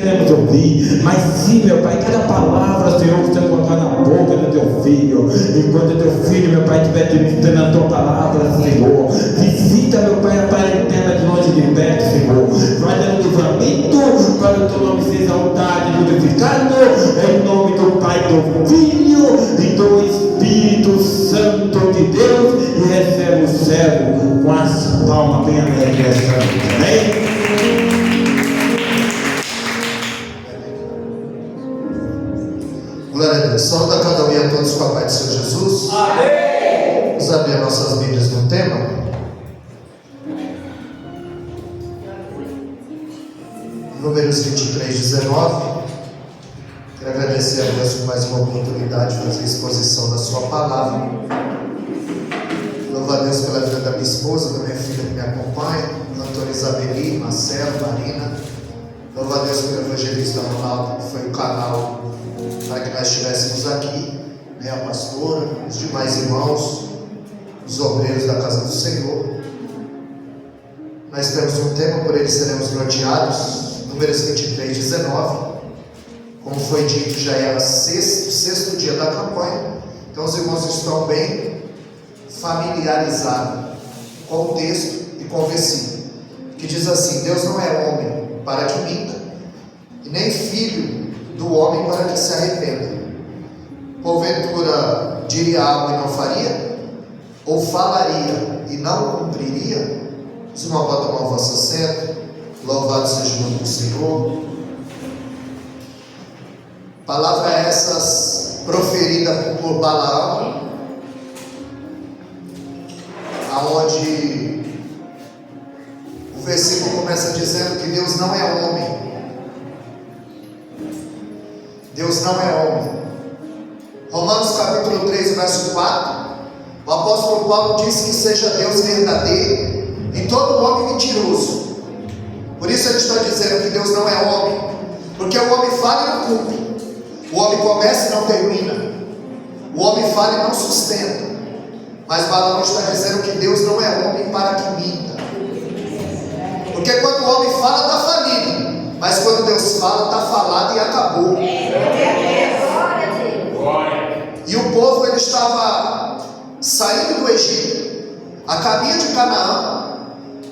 queremos ouvir, mas sim, meu Pai, cada palavra, Senhor, que você colocar na boca do teu filho, enquanto teu filho, meu Pai, estiver te ministrando a tua palavra, Senhor, visita, meu Pai, a parentela de longe de perto, Senhor, vai dando livramento para o teu nome ser exaltado e glorificado, em nome do Pai, do Filho e do Espírito Santo de Deus, e recebe o céu com as palmas bem alegres, amém? Glória a Deus. Saúde a cada um e a todos com a paz do Senhor Jesus. Amém. Vamos abrir nossas Bíblias no tema. Números 23, 19. Quero agradecer a Deus por mais uma oportunidade de fazer a exposição da sua palavra. Louvo a Deus pela vida da minha esposa, da minha filha que me acompanha, Antônio Isabeli, Marcelo, Marina. Louvo a Deus pelo evangelista Ronaldo, que foi o canal para que nós estivéssemos aqui, né, a pastora, os demais irmãos, os obreiros da casa do Senhor. Nós temos um tema, por ele seremos gloriados. Números 23, 19. Como foi dito, já é o sexto dia da campanha. Então os irmãos estão bem familiarizados com o texto e com o versículo, que diz assim: Deus não é homem para que minta, e nem filho do homem para que se arrependa. Porventura diria algo e não faria? Ou falaria e não cumpriria? Os irmãos botam a mão ao vosso assento. Louvado seja o nome do Senhor. Palavra essas proferida por Balaão, aonde o versículo começa dizendo que Deus não é homem. Deus não é homem. Romanos capítulo 3, verso 4, o apóstolo Paulo diz que seja Deus verdadeiro e todo homem mentiroso. Por isso ele está dizendo que Deus não é homem, porque o homem fala e não cumpre, o homem começa e não termina, o homem fala e não sustenta. Mas Balaão está dizendo que Deus não é homem para que minta, porque quando o homem fala está falido, mas quando Deus fala está falado e acabou. E o povo, ele estava saindo do Egito, a caminho de Canaã.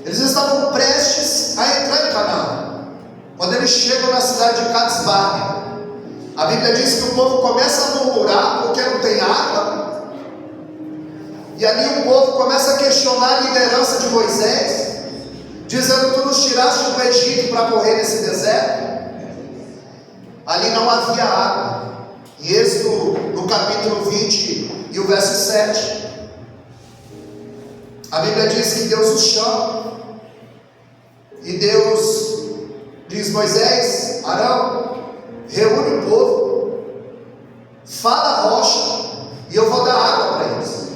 Eles estavam prestes a entrar em Canaã. Quando eles chegam na cidade de Cades Barnea, a Bíblia diz que o povo começa a murmurar porque não tem água. E ali o povo começa a questionar a liderança de Moisés, dizendo: tu nos tiraste do Egito para morrer nesse deserto? Ali não havia água. Em Êxodo, no capítulo 20 e o verso 7, a Bíblia diz que Deus os chama, e Deus diz: Moisés, Arão, reúne o povo, fala a rocha, e eu vou dar água para eles.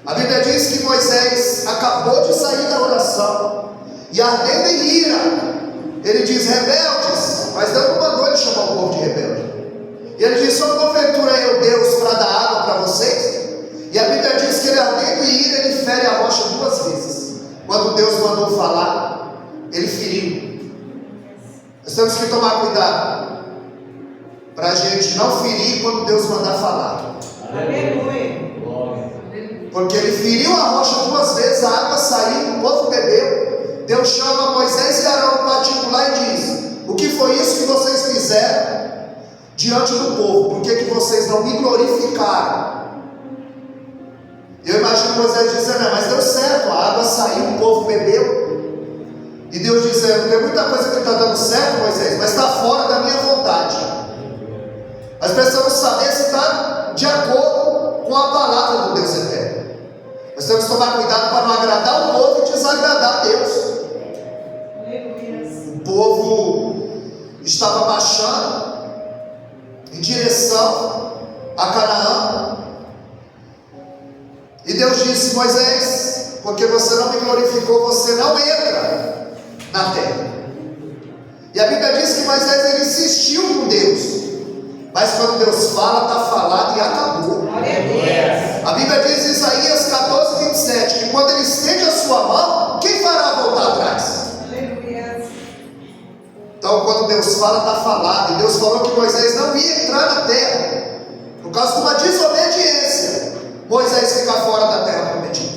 A Bíblia diz que Moisés acabou de sair da oração, e ardendo em ira, ele diz: rebeldes. Mas Deus não mandou ele chamar o povo de rebelde. E ele diz: só porventura eu, Deus, para dar água para vocês? E a Bíblia diz que ele, ardendo em ira, ele fere a rocha 2 vezes. Quando Deus mandou falar, ele feriu. Nós temos que tomar cuidado para a gente não ferir quando Deus mandar falar. Aleluia. Porque ele feriu a rocha 2 vezes, a água saiu, o povo bebeu. Deus chama Moisés e Arão no particular e diz: o que foi isso que vocês fizeram diante do povo? Por que vocês não me glorificaram? Eu imagino Moisés dizendo: mas deu certo, a água saiu, o povo bebeu. E Deus dizendo: tem muita coisa que está dando certo, Moisés, mas está fora da minha vontade. Nós precisamos saber se está de acordo com a palavra do Deus eterno. Nós temos que tomar cuidado para não agradar o povo e desagradar a Deus. O povo estava marchando em direção a Canaã, e Deus disse: Moisés, porque você não me glorificou, você não entra na terra. E a Bíblia diz que Moisés, ele insistiu com Deus, mas quando Deus fala, está falado e acabou. A Bíblia diz em Isaías 14, 27, que quando ele estende a sua mão, quem fará voltar atrás? Então, quando Deus fala, está falado. E Deus falou que Moisés não ia entrar na terra. Por causa de uma desobediência, Moisés fica fora da terra prometida.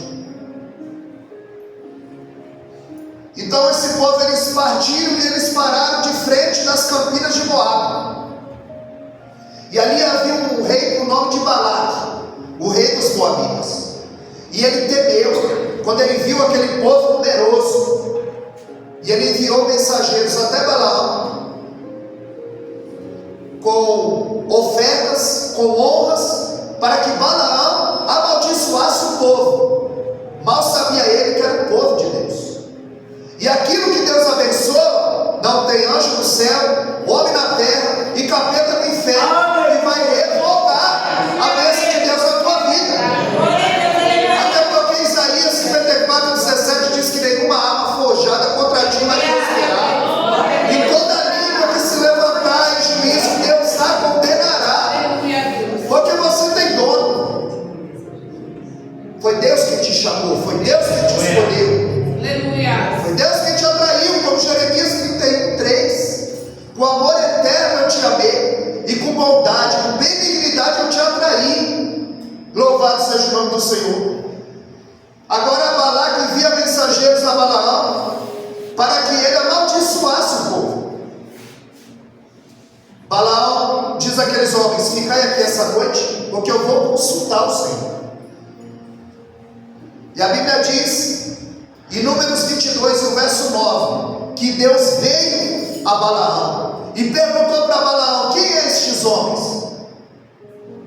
Então, esse povo, eles partiram e eles pararam de frente das campinas de Moabe. E ali havia um rei com o nome de Balaque, o rei dos Moabitas. E ele temeu, quando ele viu aquele povo numeroso. E ele enviou mensageiros até Balaão, com ofertas, com honras, para que Balaão amaldiçoasse o povo. Mal sabia ele que era o povo de Deus. E aquilo que Deus abençoa, não tem anjo no céu, homem na terra e capeta no inferno, e vai revogar a bênção de Deus na tua vida. Até porque Isaías 54:17 diz que nenhuma arma forjada contra ti vai prosperar, e toda língua que se levantar em juízo, Deus a condenará, porque você tem dono. Foi Deus que te chamou, foi Deus que te escolheu. Foi Deus que te atraiu, como Jeremias 31:3. Com amor eterno eu te amei, e com bondade, com benignidade eu te atraí. Louvado seja o nome do Senhor. Agora Balaque envia mensageiros a Balaão, para que ele amaldiçoasse o povo. Balaão diz àqueles homens: ficai aqui essa noite, porque eu vou consultar o Senhor. E a Bíblia diz, em Números 22, o verso 9, que Deus veio a Balaão e perguntou para Balaão: quem é estes homens?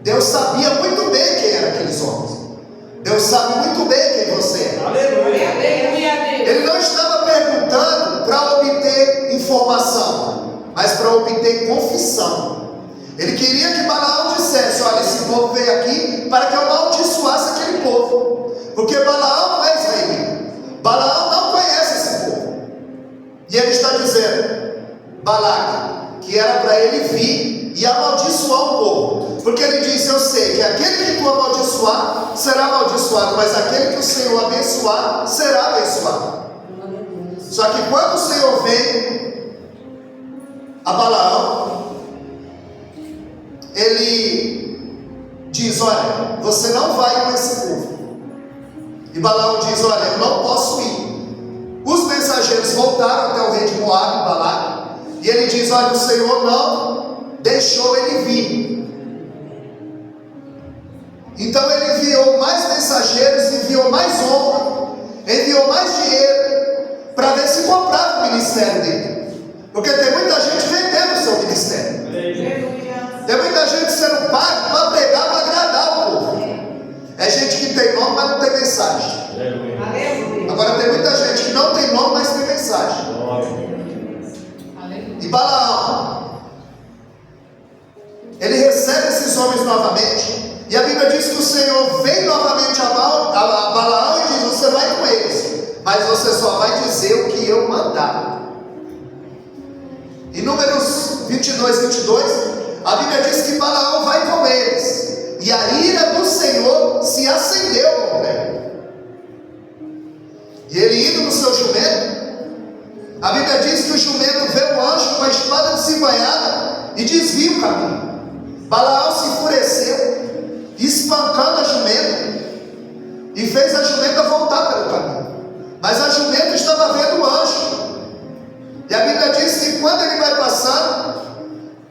Deus sabia muito bem quem eram aqueles homens. Deus sabe muito bem quem você é. Aleluia. Ele não estava perguntando para obter informação, mas para obter confissão. Ele queria que Balaão dissesse: olha, esse povo veio aqui para que eu amaldiçoasse aquele povo, porque Balaão não é israelita. Balaão não conhece esse povo. E ele está dizendo, Balaque, que era para ele vir e amaldiçoar o povo. Porque ele disse: eu sei que aquele que tu amaldiçoar será amaldiçoado, mas aquele que o Senhor abençoar será abençoado. Só que quando o Senhor vem a Balaão, ele diz: olha, você não vai com esse povo. E Balaão diz: olha, eu não posso ir. Os mensageiros voltaram até o rei de Moabe, Balaque, e ele diz: olha, o Senhor não deixou ele vir. Então ele enviou mais mensageiros, enviou mais honra, enviou mais dinheiro, para ver se comprava o ministério dele. Porque tem muita gente vendendo o seu ministério. Tem muita gente sendo pago para pregar, para agradar o povo. É gente que tem nome, mas não tem mensagem. Agora tem muita gente que não tem nome, mas tem mensagem. E Balaão, ele recebe esses homens novamente. E a Bíblia diz que o Senhor vem novamente a Balaão e diz: você vai com eles, mas você só vai dizer o que eu mandar. Em Números 22, a Bíblia diz que Balaão vai com eles, e a ira do Senhor se acendeu contra ele. E ele indo no seu jumento, a Bíblia diz que o jumento vê o anjo com a espada desembainhada e desvia o caminho. Balaão se enfureceu, espancando a jumenta, e fez a jumenta voltar pelo caminho. Mas a jumenta estava vendo o anjo. E a Bíblia diz que quando ele vai passando,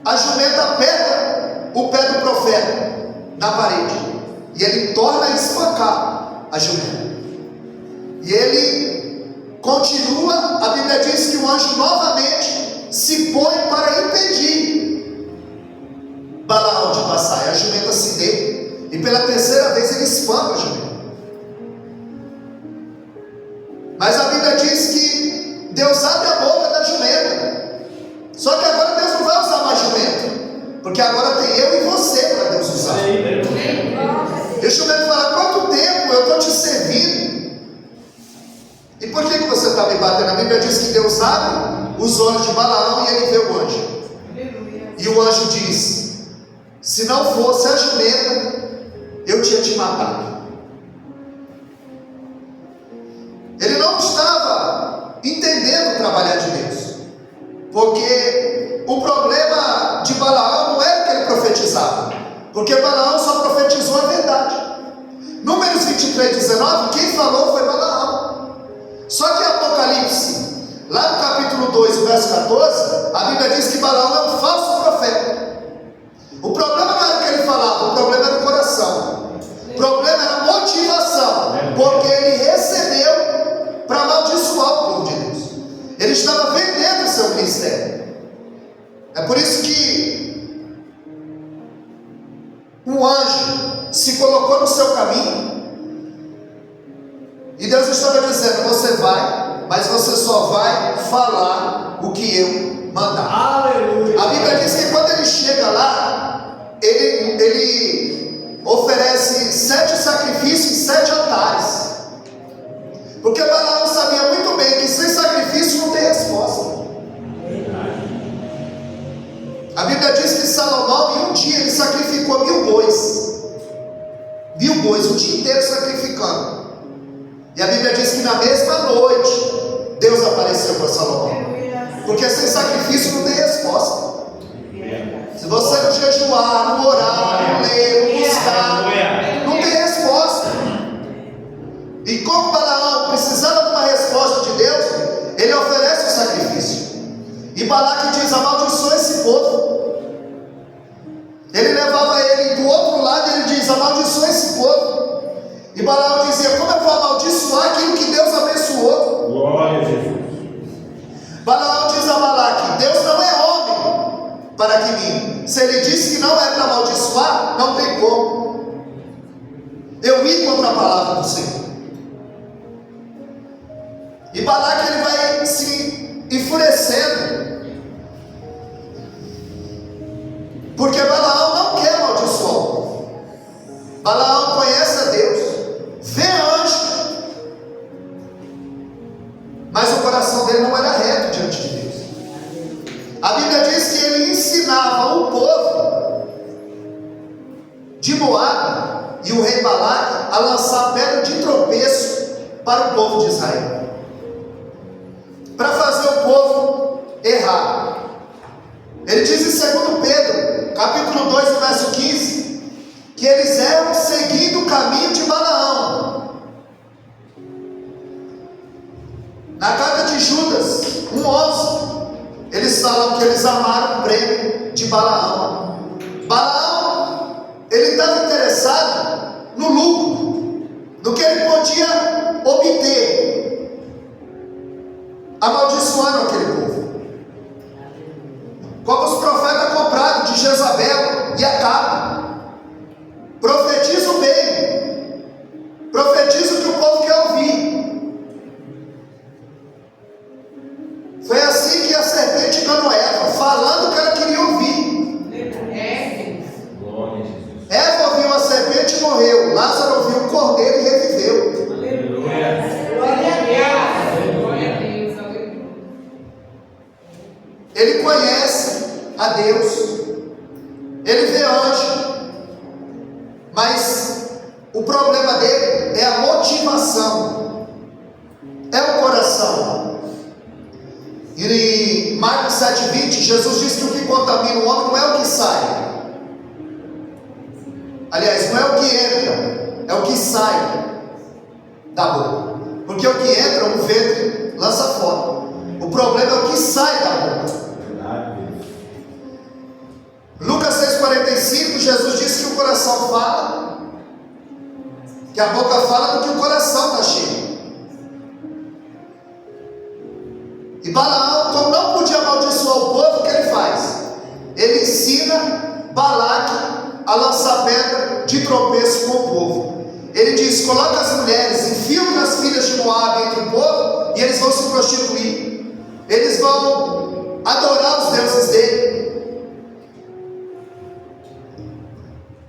a jumenta aperta o pé do profeta na parede, e ele torna a espancar a jumenta. E ele continua. A Bíblia diz que o anjo novamente se põe para impedir Balaão de passar, e a jumenta se deita, e pela terceira vez ele espanca a jumenta. Mas a Bíblia diz que Deus abre a boca da jumenta. Só que agora Deus não vai usar mais jumenta, porque agora tem eu e você para Deus usar. E o jumento fala: quanto tempo eu estou te servindo? E por que você está me batendo? A Bíblia diz que Deus abre os olhos de Balaão e ele vê o anjo. E o anjo diz: se não fosse a jumenta, eu tinha te matado. Ele não estava entendendo o trabalhar de Deus. Porque o problema de Balaão não era que ele profetizava, porque Balaão só profetizou a verdade. Números 23, 19, quem falou foi Balaão. Só que em Apocalipse, lá no capítulo 2, verso 14, a Bíblia diz que Balaão é um falso profeta. O problema não era o que ele falava, o problema era o coração. O problema era a motivação, porque ele recebeu para amaldiçoar o povo de Deus. Ele estava vendendo o seu ministério. É por isso que um anjo se colocou no seu caminho e Deus estava dizendo: você vai, mas você só vai falar o que eu mandar. Aleluia. A Bíblia diz que quando ele chega lá, ele oferece 7 sacrifícios e 7 altares, porque Balaão sabia muito bem que sem sacrifício não tem resposta. A Bíblia diz que Salomão, em um dia, ele sacrificou 1000 bois. 1000 bois, o dia inteiro sacrificando. E a Bíblia diz que na mesma noite, Deus apareceu para Salomão. Porque sem sacrifício não tem resposta. Se você não jejuar, não orar, não ler, não buscar, não tem resposta. E como Balaão precisava de uma resposta de Deus, ele oferece o sacrifício. E Balaque diz: amaldiçoa esse povo. Ele levava ele do outro lado e ele diz: amaldiçoa esse povo. E Balaão dizia: como eu vou amaldiçoar aquilo que Deus abençoou? Glória a Jesus. Balaão diz a Balaque: Deus não é homem para que minta. Se ele disse que não é para amaldiçoar, não tem como eu ir contra a palavra do Senhor. E Balaque, ele vai se enfurecendo, porque Balaão não quer amaldiçoar o povo. Balaão conhece a Deus, vê anjo, mas o coração dele não era reto diante de Deus. A Bíblia diz que ele ensinava o povo de Moabe e o rei Balaque a lançar pedra de tropeço para o povo de Israel, para fazer o povo errar. Ele diz em 2 Pedro, capítulo 2, verso 15, que eles eram seguindo o caminho de Balaão. Na carta de Judas 1,11, eles falam que eles amaram o prêmio de Balaão. Balaão, ele estava interessado no lucro, no que ele podia obter, amaldiçoando aquele povo. Como os profetas comprados de Jezabel e Acabe. Profetiza o bem, profetiza o que o povo quer ouvir. Foi assim que a serpente enganou Eva, falando o que ela queria ouvir. Eva ouviu a serpente e morreu. Lázaro ouviu o cordeiro e reviveu. Ele conhece a Deus, ele vê anjo, mas o problema dele é a motivação, é o coração. E em Marcos 7,20, Jesus diz que o que contamina o homem não é o que sai, aliás, não é o que entra, é o que sai da boca, porque o que entra, o ventre lança fora. O problema é o que sai da boca. Lucas 6,45, Jesus disse que o coração fala, que a boca fala do que o coração está cheio. E Balaão, como não podia amaldiçoar o povo, o que ele faz? Ele ensina Balaque a lançar pedra de tropeço com o povo. Ele diz: coloca as mulheres, infiltra as filhas de Moabe entre o povo, e eles vão se prostituir, eles vão adorar os deuses dele.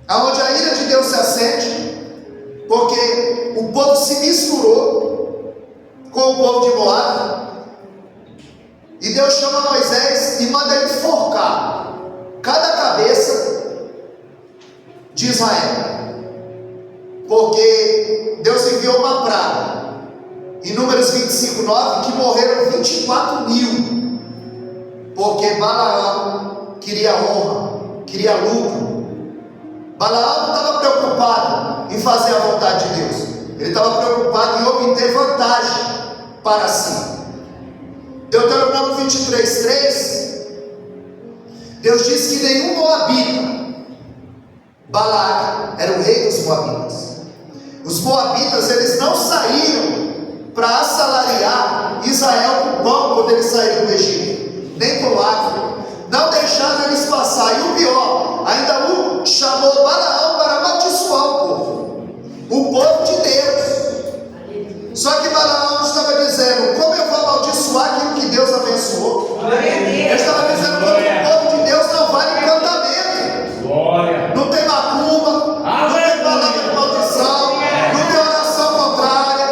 Aonde a ira de Deus se acende, porque o povo se misturou com o povo de Moabe, e Deus chama Moisés e manda ele enforcar cada cabeça de Israel, porque Deus enviou uma praga, em Números 25,9, que morreram 24.000 Porque Balaão queria honra, queria lucro. Balaão não estava preocupado em fazer a vontade de Deus. Ele estava preocupado em obter vantagem para si. Deuteronômio 23:3, Deus diz que nenhum moabita, Balaque era o rei dos moabitas. Os moabitas, eles não saíram para assalariar Israel com pão quando eles saíram do Egito, nem com água. Não deixaram eles passar. E o pior, ainda chamou Balaão para amaldiçoar o povo de Deus. Só que Balaão estava dizendo: como eu vou amaldiçoar aquilo que Deus abençoou? Ele estava dizendo que o povo de Deus não vale encantamento. Não tem macumba, não tem palavra de maldição, não tem oração contrária.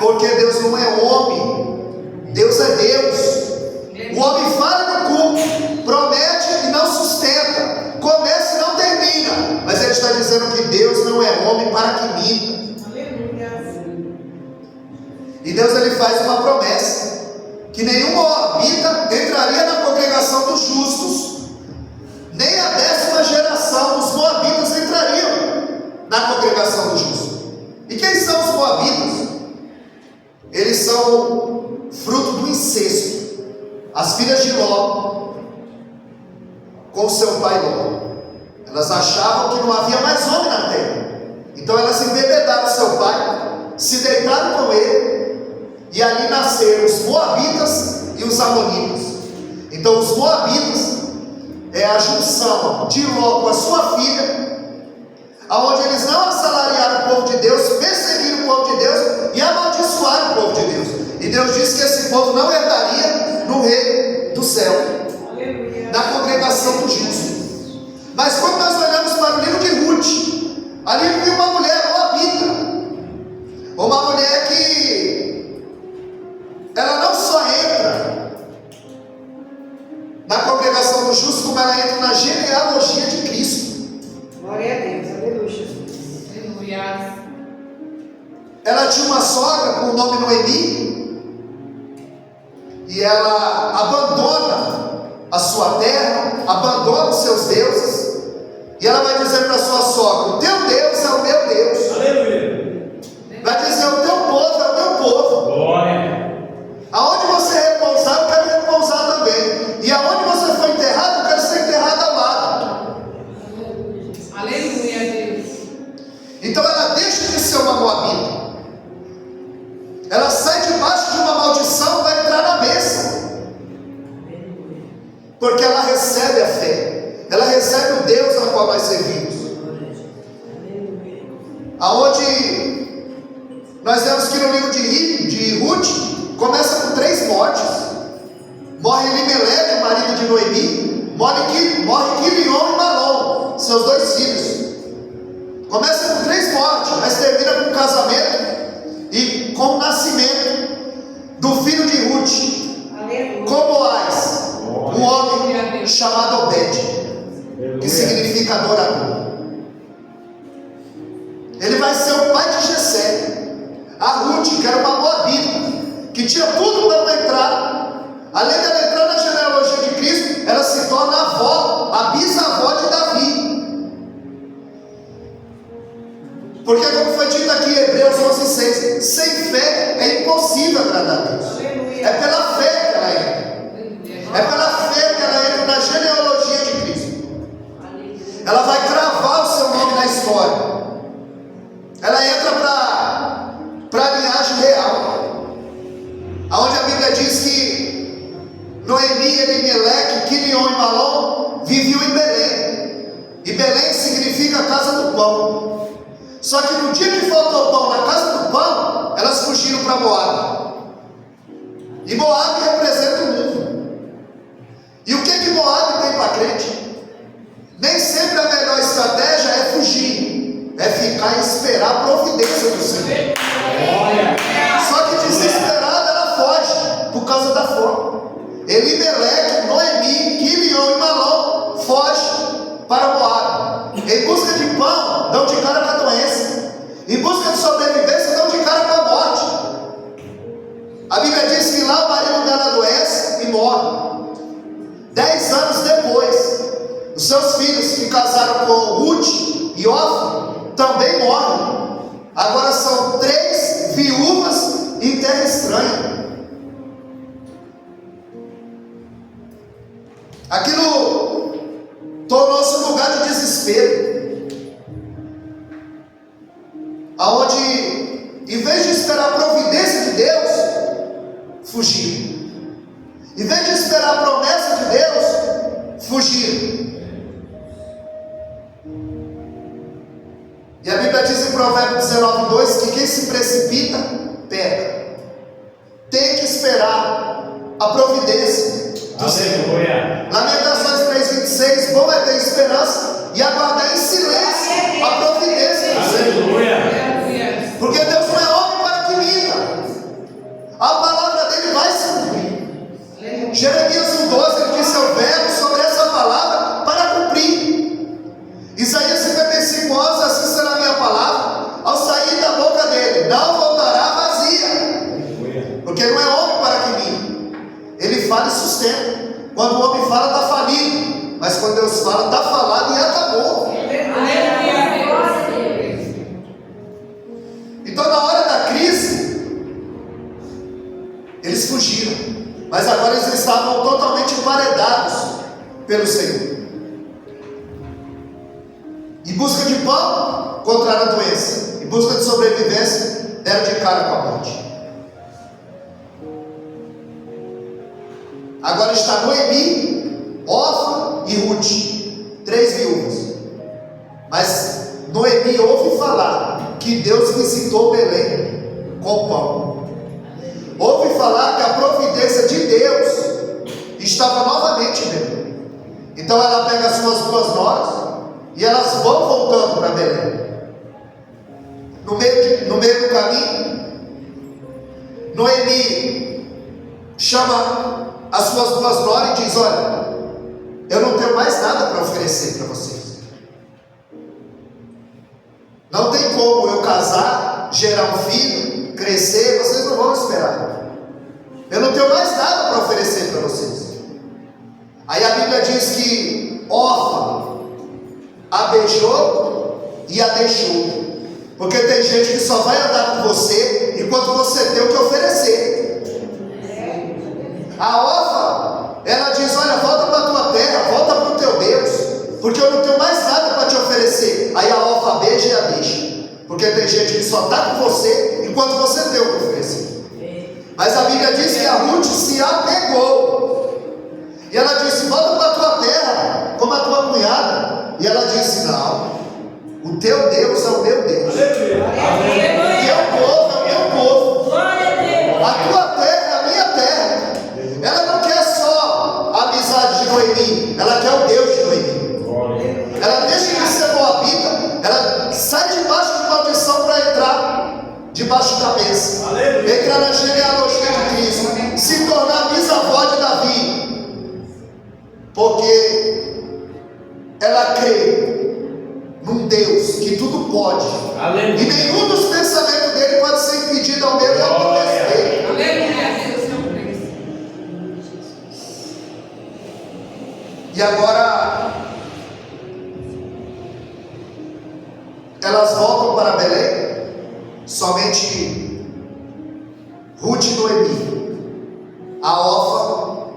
Porque Deus não é homem, Deus é Deus. O homem fala no culto, promete e não sustenta, começa e não termina. Mas ele está dizendo que Deus não é homem para que minta. E Deus, ele faz uma promessa, que nenhum moabita entraria na congregação dos justos, nem a 10ª geração dos moabitas entrariam na congregação dos justos. E quem são os moabitas? Eles são fruto do incesto. As filhas de Ló com seu pai Ló, elas achavam que não havia mais homem na terra, então elas embebedaram seu pai, se deitaram com ele, e ali nasceram os moabitas e os amonitas. Então os moabitas é a junção de Ló com a sua filha, aonde eles não assalariaram o povo de Deus, perseguiram o povo de Deus e amaldiçoaram o povo de Deus. E Deus disse que esse povo não herdaria no reino do céu, na congregação dos justos. Mas quando nós olhamos para o livro de Ruth, ali viu uma mulher moabita, uma mulher que ela não só entra na congregação dos justos, como ela entra na genealogia de Cristo. Glória a Deus, aleluia. Aleluia. Ela tinha uma sogra com o nome Noemi, e ela abandona a sua terra, abandona os seus deuses, e ela vai dizer para sua sogra: o teu Deus é o meu Deus. Aleluia. Vai dizer: o teu povo é o meu povo. Glória. Aonde você repousar, eu quero repousar também. E aonde você foi enterrado, eu quero ser enterrado ao lado. Aleluia, Deus. Então ela deixa de ser uma moabita, ela sai debaixo de uma maldição, vai entrar na bênção, porque ela recebe a fé, ela recebe o Deus a qual nós servimos. Aonde nós vemos que no livro de Ruth começa com 3 mortes. Morre Elimeleque, o marido de Noemi, morre Quilion e Malom, seus 2 filhos. Começa com 3 mortes, mas termina com o casamento e com o nascimento do filho de Ruth, com Boaz, um homem chamado Obed, que significa adorador. Ele vai ser o pai de Jessé. A Ruth, que era uma moabita, que tinha tudo para não entrar, além dela entrar na genealogia de Cristo, ela se torna a avó, a bisavó de Davi. Porque, como foi dito aqui em Hebreus 11:6, sem fé é impossível agradar a Deus. É pela fé que ela entra. É pela fé que ela entra na genealogia de Cristo. Ela vai cravar o seu nome na história. Ela entra para a linhagem real, aonde a Bíblia diz que Noemi, Elimeleque, Quilion e Malom viviam em Belém. E Belém significa casa do pão. Só que no dia que faltou pão na casa do pão, elas fugiram para Moabe. E Moabe representa o mundo. E o que Moabe tem para crente? Nem sempre a melhor estratégia é fugir, é ficar e esperar a providência do Senhor. Só que desesperada ela foge por causa da fome. Elimeleque, Noemi, Quilion e Malom foge para Moabe. Em busca de pão, dão de cara com a doença. Em busca de sobrevivência, dão de cara com a morte. A Bíblia diz 10 anos depois, os seus filhos que casaram com Ruth e Orfa também morrem. Agora são 3 viúvas em terra estranha. Aquilo tornou-se um lugar de desespero, aonde, em vez de esperar a providência de Deus, fugiram. Em vez de esperar a promessa de Deus, fugiram. E a Bíblia diz em Provérbios 19:2 que quem se precipita, peca. Tem que esperar a providência do Senhor. Lamentações 3:26, bom é ter esperança e aguardar em silêncio a providência do Senhor. Porque Deus não é homem para que minta. A palavra dele vai se cumprir. Jeremias 1:12, ele disse: eu velo sobre essa palavra para cumprir. Isaías 55:11, assim será a minha palavra ao sair da boca dele, não voltará vazia. Porque não é homem para que minta. Ele fala e sustenta. Quando o homem fala, está falido. Mas quando Deus fala, está falado e acabou. Então, na hora da crise, eles fugiram. Mas agora eles estavam totalmente emparedados pelo Senhor. Em busca de pão, encontraram a doença. Em busca de sobrevivência, deram de cara com a morte. Agora está Noemi, Orfa e Ruth, 3 viúvas. Mas Noemi ouve falar que Deus visitou Belém com pão. Ouve falar que a providência de Deus estava novamente em Belém. Então ela pega as suas 2 noras e elas vão voltando para Belém. No meio do caminho, Noemi chama as suas 2 noras e diz: olha, eu não tenho mais nada para oferecer para vocês. Não tem como eu casar, gerar um filho, crescer, vocês não vão esperar. Eu não tenho mais nada para oferecer para vocês. Aí a Bíblia diz que Orfa a beijou e a deixou. Porque tem gente que só vai andar com você enquanto você tem o que oferecer. A Orfa, ela diz: olha, volta para a tua terra, volta para o teu Deus, porque eu não tenho mais nada para te oferecer. Aí a Orfa beija e a deixa. Porque tem gente que só está com você enquanto você tem o que oferecer. Mas a Bíblia diz que a Ruth se apegou. E ela disse: volta para a tua terra, como a tua cunhada. E ela disse: não, o teu Deus é o meu Deus. O teu povo é o meu povo. A tua terra é a minha terra. Ela não quer só a amizade de Noemi, ela quer o Deus de Noemi. Ela deixa de ser moabita, ela sai debaixo de maldição para entrar debaixo da bênção. Entrar na genealogia de Cristo, se tornar bisavó de Davi. Porque ela crê num Deus que tudo pode. E nenhum dos pensamentos dele pode ser impedido ao meu e ao teu respeito. E agora elas voltam para Belém, somente Ruth e Noemi. A Orfa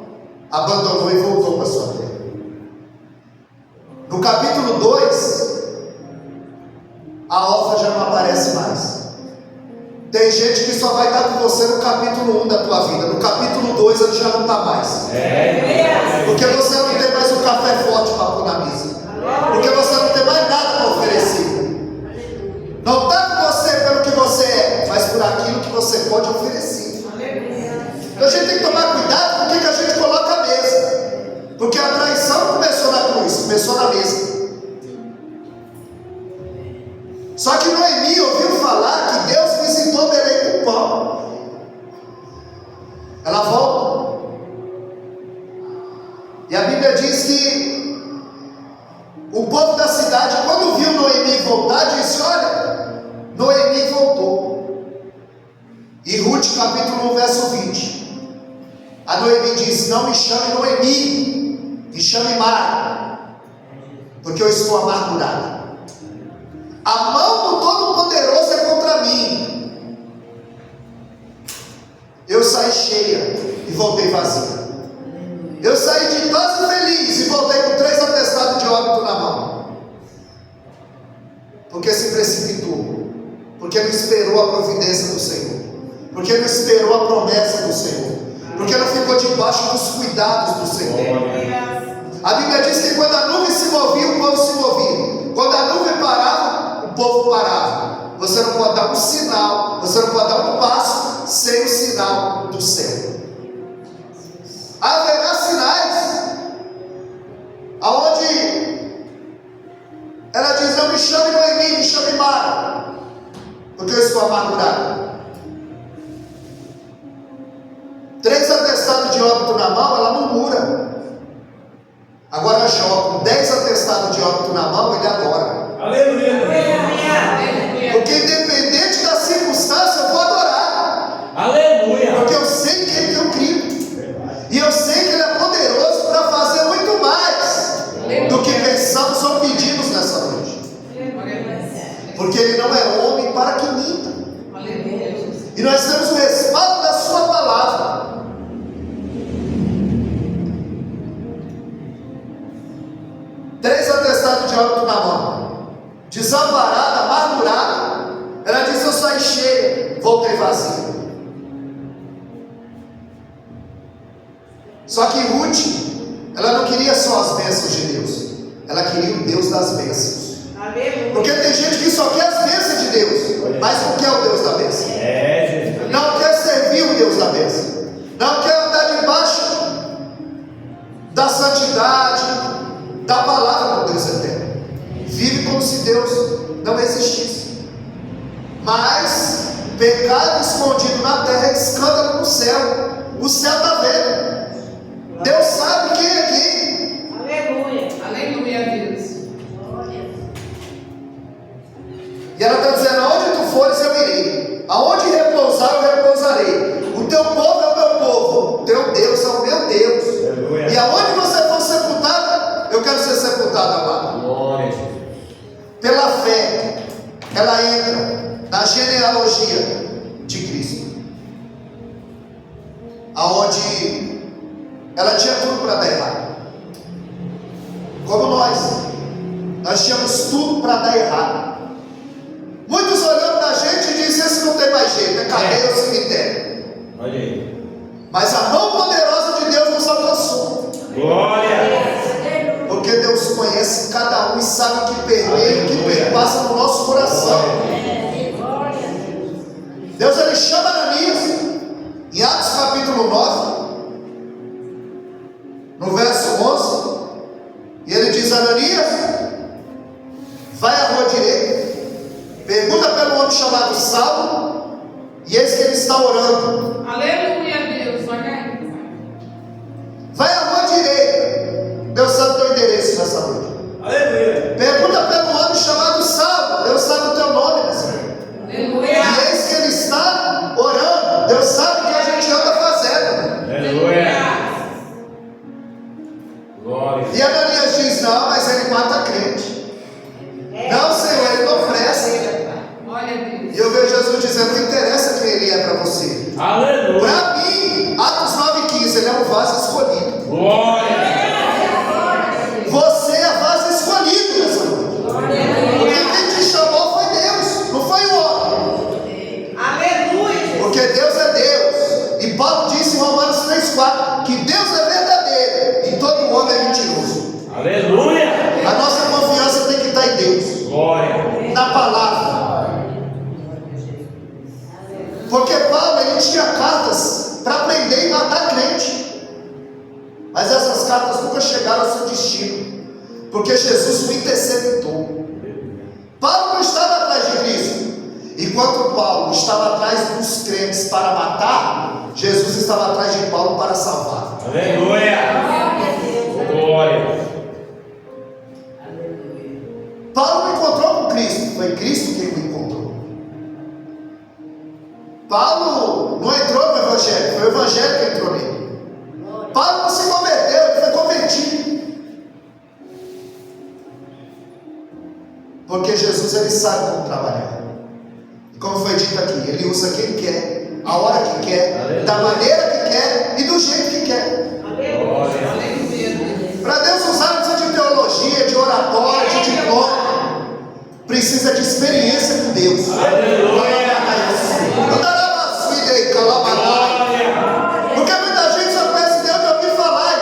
abandonou e voltou para sua terra. No capítulo 2, a Orfa já não aparece mais. Tem gente que só vai estar com você no capítulo 1 da tua vida. No capítulo 2 ele já não está mais. Porque você não tem mais um café forte para pôr na mesa. Porque você não tem mais nada para oferecer. Não está com você pelo que você é, mas por aquilo que você pode oferecer. Então a gente tem que tomar cuidado com o que a gente coloca à mesa. Porque a traição começou na cruz, começou na mesa. Só que Noemi ouviu falar que Deus visitou Belém com pão. Ela volta. E a Bíblia diz que o povo da cidade, quando viu Noemi voltar, disse: olha, Noemi voltou. E Ruth capítulo 1 verso 20. A Noemi disse: não me chame Noemi, Me chame Mara, porque eu estou amargurada. A mão do Todo-Poderoso é contra mim. Eu saí cheia e voltei vazia. Eu saí ditosa e feliz e voltei com 3 atestados de óbito na mão. Porque se precipitou, porque não esperou a providência do Senhor, porque não esperou a promessa do Senhor, porque não ficou debaixo dos cuidados do Senhor. A Bíblia diz que quando a nuvem se movia, o povo se movia. Quando a nuvem parava, o povo parava. Você não pode dar um sinal, você não pode dar um passo sem o sinal do céu. Haverá sinais aonde ela diz: não me chame Noemi, me chame Mara, porque eu estou amargurada. 3 atestados de óbito na mão, ela murmura. Agora Jó, com 10 atestados de óbito na mão, ele adora. Aleluia. Porque independente da circunstância, eu vou adorar. Aleluia. Porque eu sei que Ele tem um Cristo. E eu sei que Ele é poderoso para fazer muito mais do que pensamos ou pedimos nessa noite. Porque Ele não é homem para que minta. E nós temos o respaldo da Sua palavra. Três atestados de óbito na mão. Desamparada, amargurada. Ela diz: eu saí cheia, voltei vazia. Só que Ruth, ela não queria só as bênçãos de Deus, ela queria o Deus das bênçãos. Porque tem gente que só quer as bênçãos de Deus, mas não quer o Deus da bênção. Não quer servir o Deus da bênção. Não quer andar debaixo da santidade, da palavra do Deus eterno. Vive como se Deus não existisse. Mas pecado escondido na terra é escândalo no céu. O céu está vendo. Deus sabe quem é quem. Aleluia. Aleluia, Deus. E ela está dizendo: aonde tu fores eu irei, aonde repousar eu repousarei. O teu povo é o meu povo, o teu Deus é o meu Deus. Aleluia. E aonde você for sepultada, eu quero ser sepultada lá. Pela fé, ela entra na genealogia de Cristo, aonde ela tinha tudo para dar errado. Como nós tínhamos tudo para dar errado. Muitos olhando para a gente e dizem: esse não tem mais jeito, é cadeia ou cemitério. Olha aí. Mas a mão poderosa de Deus nos alcançou. Glória. Porque Deus conhece cada um e sabe o que permeia, o que perpassa no nosso coração. Deus, ele chama Ananias em Atos capítulo 9, no verso 11, e ele diz: Ananias, vai à rua direita, pergunta pelo homem chamado Saulo, e eis que ele está orando. Aleluia, Deus. Olha aí. Vai à rua direita. Deus sabe o teu endereço nessa noite. Aleluia. Pergunta pelo homem chamado Saulo. Deus sabe o teu nome nessa noite. Aleluia. E eis que ele está orando. Deus sabe o que a gente anda fazendo. Aleluia. Glória. E Ananias diz: não, mas ele mata crente. Não, Senhor, ele não oferece. Olha, Deus. E eu vejo Jesus dizendo: não interessa quem ele é para você. Aleluia. Para mim, Atos 9,15, ele é um vaso escolhido. Glória. Você é vaso escolhido nessa noite. Porque quem te chamou foi Deus, não foi o homem. Aleluia. Porque Deus é Deus. E Paulo disse em Romanos 3,4 que Deus é verdadeiro e todo homem é mentiroso. Aleluia. A nossa confiança tem que estar em Deus, Glória. na palavra. Porque Paulo, ele tinha cartas para prender e matar crente. Mas essas cartas nunca chegaram ao seu destino, porque Jesus o interceptou. Paulo não estava atrás de Cristo. Enquanto Paulo estava atrás dos crentes para matar, Jesus estava atrás de Paulo para salvar. Aleluia. Glória. Paulo não encontrou com Cristo, foi Cristo quem o encontrou. Paulo não entrou no Evangelho, foi o Evangelho que entrou nele. Paulo não se converteu, ele foi convertido. Jesus, ele sabe como trabalhar. E como foi dito aqui, ele usa quem quer, a hora que quer, da maneira que quer e do jeito que quer. Para Deus usar, não precisa de teologia, de oratória, de diploma. Precisa de experiência com Deus. Não dará uma vida aí, calabadai. Porque muita gente só conhece Deus de ouvir falar.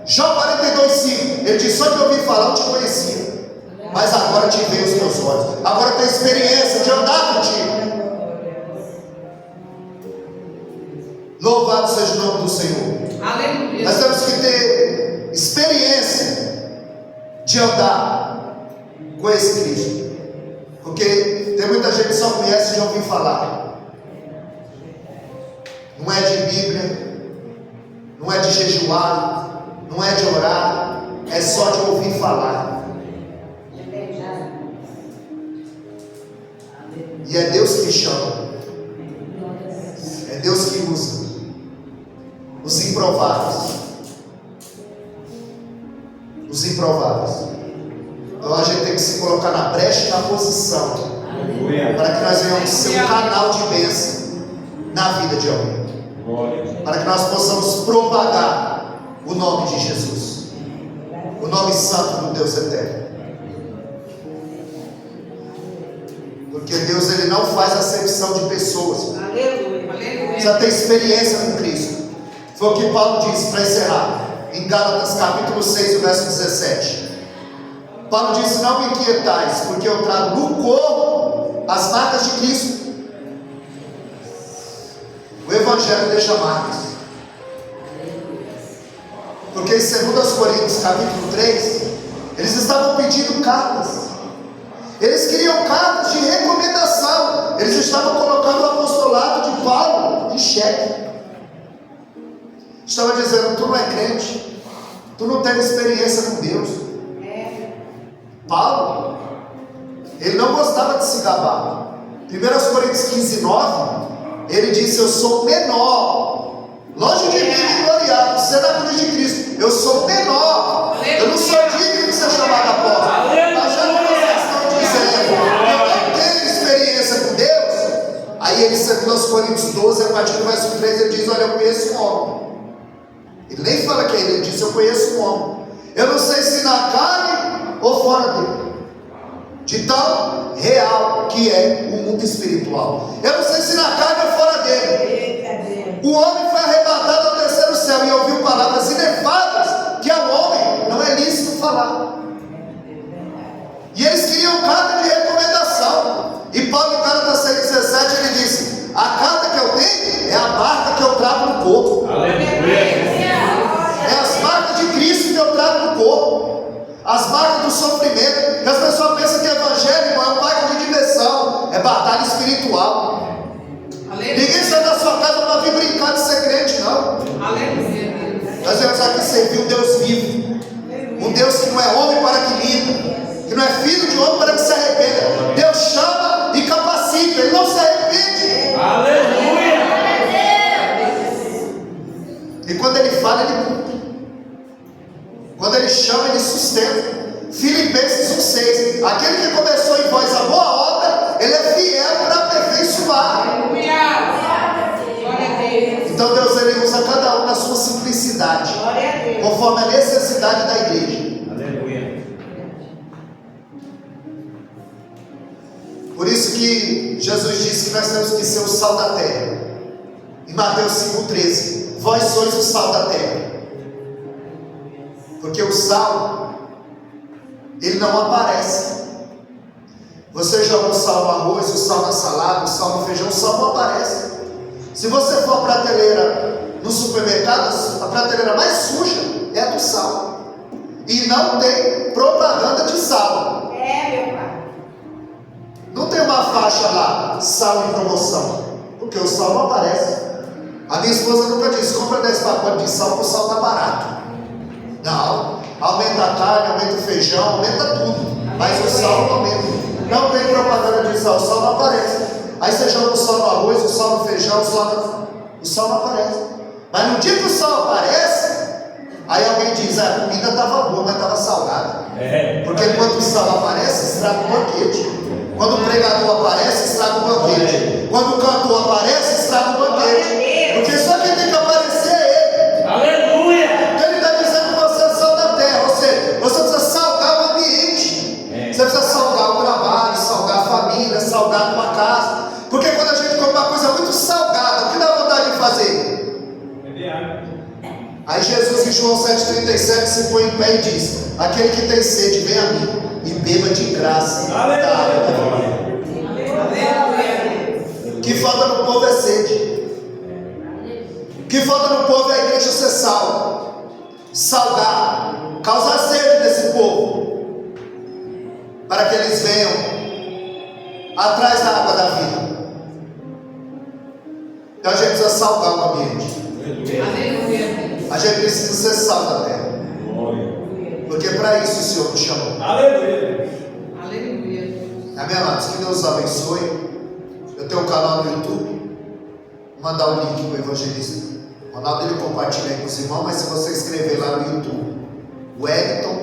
Jó 42:5, ele diz: só de ouvir falar eu te conhecia, mas agora te veio os meus olhos. Agora tem experiência de andar contigo. Louvado seja o nome do Senhor. Aleluia. Nós temos que ter experiência de andar com esse Cristo, porque tem muita gente que só conhece de ouvir falar. Não é de Bíblia, não é de jejuar, não é de orar, é só de ouvir falar. E é Deus que chama, é Deus que usa os improváveis. Os improváveis. Então a gente tem que se colocar na brecha e na posição, para que nós venhamos ser um canal de bênção na vida de alguém, para que nós possamos propagar o nome de Jesus, o nome santo do Deus eterno. Porque Deus, ele não faz acepção de pessoas. Precisa ter experiência com Cristo. Foi o que Paulo disse para encerrar em Gálatas capítulo 6, verso 17. Paulo disse: não me inquietais, porque eu trago no corpo as marcas de Cristo. O Evangelho deixa marcas. Porque em 2 Coríntios capítulo 3, eles estavam pedindo cartas. Eles queriam cartas de recomendação. Eles estavam colocando o apostolado de Paulo em xeque. Estava dizendo: tu não é crente, tu não tem experiência com Deus. Paulo, ele não gostava de se gabar. 1 Coríntios 15:9, ele disse: eu sou menor, longe de mim me gloriar, ser na cruz de Cristo. Eu sou menor, eu não sou digno de ser chamado apóstolo. Mas já que vocês estão dizendo que eu não tenho experiência com Deus, aí ele, em 2 Coríntios 12, a partir do verso 3, ele diz: olha, eu conheço um homem. Ele nem fala que é ele disse: eu conheço um homem. Eu não sei se na carne ou fora dele, de tão real que é o mundo espiritual. Eu não sei se na carne ou fora dele. O homem foi arrebatado ao terceiro céu e ouviu palavras inefáveis que ao homem não é lícito falar. E eles queriam carta de recomendação. E Paulo, em Gálatas 6,17, ele disse: a carta que eu tenho é a marca que eu trago no corpo. É as marcas de Cristo que eu trago no corpo. As marcas do sofrimento. Que as pessoas pensam que evangelho, irmão, é um parque de diversão, é batalha espiritual. Ninguém sai da sua casa para vir brincar de ser crente, não. Nós vamos aqui servir um Deus vivo, um Deus que não é homem para que minta, que não é filho de homem para que se arrependa. Deus chama e capacita, ele não se arrepende. Aleluia! E quando ele fala, ele cumpre. Quando ele chama, ele sustenta. Filipenses 1,6: aquele que começou em vós a boa obra, ele é fiel para aperfeiçoar. Então Deus, ele usa cada um na sua simplicidade, conforme a necessidade da igreja. Aleluia. Por isso que Jesus disse que nós temos que ser o sal da terra. Em Mateus 5,13: vós sois o sal da terra. Porque o sal, ele não aparece. Você joga o sal no arroz, o sal na salada, o sal no feijão, o sal não aparece. Se você for à prateleira no supermercado, a prateleira mais suja é a do sal. E não tem propaganda de sal. Meu pai. Não tem uma faixa lá, sal em promoção, porque o sal não aparece. A minha esposa nunca disse: compra 10 pacotes de sal, porque o sal está barato. Não, aumenta a carne, aumenta o feijão, aumenta tudo, mas o sal não aumenta. Não tem propaganda de sal, o sal não aparece. Aí você joga o sal no arroz, o sal no feijão, o sal não aparece. Mas no dia que o sal aparece, aí Aí alguém diz, a comida estava boa, mas estava salgada. Porque quando o sal aparece, estraga o banquete. Quando o pregador aparece, estraga o banquete. Quando o cantor aparece, estraga o banquete. Porque só quem tem que aparecer é ele. Aleluia! Ele está dizendo que você é sal da terra. Ou seja, você precisa salgar o ambiente. Você precisa salgar o trabalho, salgar a família, salgar a tua casa. Porque quando a gente come uma coisa muito salgada, o que dá vontade de fazer? Aí Jesus em João 7,37 se põe em pé e diz: aquele que tem sede, vem a mim e beba de graça da água da vida. O que falta no povo é sede. O que falta no povo é a igreja ser sal, salgar, causar sede nesse povo, para que eles venham atrás da água da vida. Então a gente precisa salgar o ambiente. A gente precisa ser sal da terra. Porque para isso o Senhor nos chamou. Aleluia! Amém, amados? Que Deus os abençoe. Eu tenho um canal no YouTube. Vou mandar o link para o evangelista Ronaldo, ele compartilha aí com os irmãos. Mas se você escrever lá no YouTube Wellington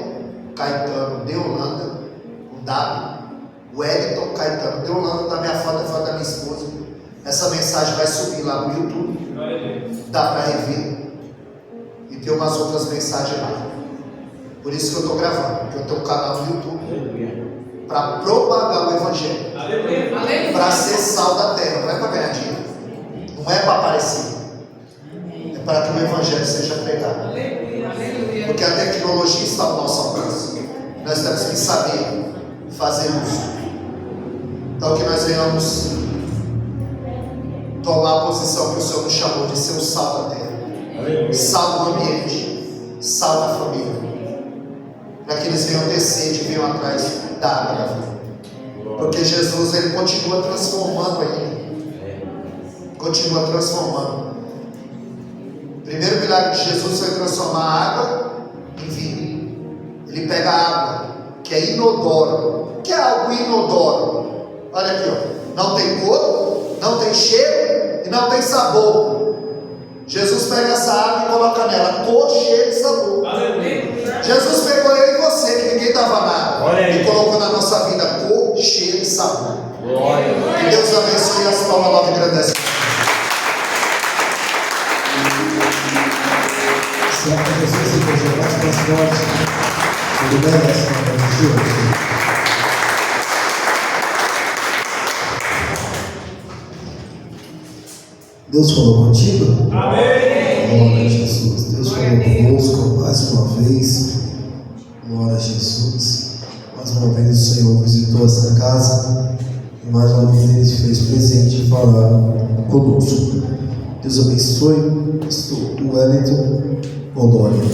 Caetano de Holanda, um W, Wellington Caetano de Holanda, da minha foto, da foto da minha esposa. Essa mensagem vai subir lá no YouTube. Dá para rever. E tem umas outras mensagens lá. Por isso que eu estou gravando, porque eu tenho um canal no YouTube para propagar o Evangelho, para ser sal da terra. Não é para ganhar dinheiro, não é para aparecer, é para que o Evangelho seja pregado. Porque a tecnologia está ao nosso alcance. Nós temos que saber fazer uso. Então que nós venhamos tomar a posição que o Senhor nos chamou de ser o sal da terra, sal do ambiente, sal da família, para que eles venham ter sede e venham atrás da água da vida. Porque Jesus, ele continua transformando ainda. Continua transformando. O primeiro milagre de Jesus foi transformar a água em vinho. Ele pega a água, que é inodoro. O que é algo inodoro? Olha aqui, ó. Não tem cor, não tem cheiro e não tem sabor. Jesus pega essa água e coloca nela cor, cheiro e sabor. Jesus pegou eu e você, que ninguém dava nada, e colocou na nossa vida cor, cheiro e sabor. Que Deus abençoe e as palmas logo agradecem. Se a pessoa se projetar mais forte, ele merece uma bendição. Deus falou contigo? Amém! Glória a Jesus. Deus falou conosco mais uma vez. Glória a Jesus. Mais uma vez o Senhor visitou essa casa e mais uma vez Ele se fez presente e falar conosco. Deus abençoe. Pastor Wellington Odório.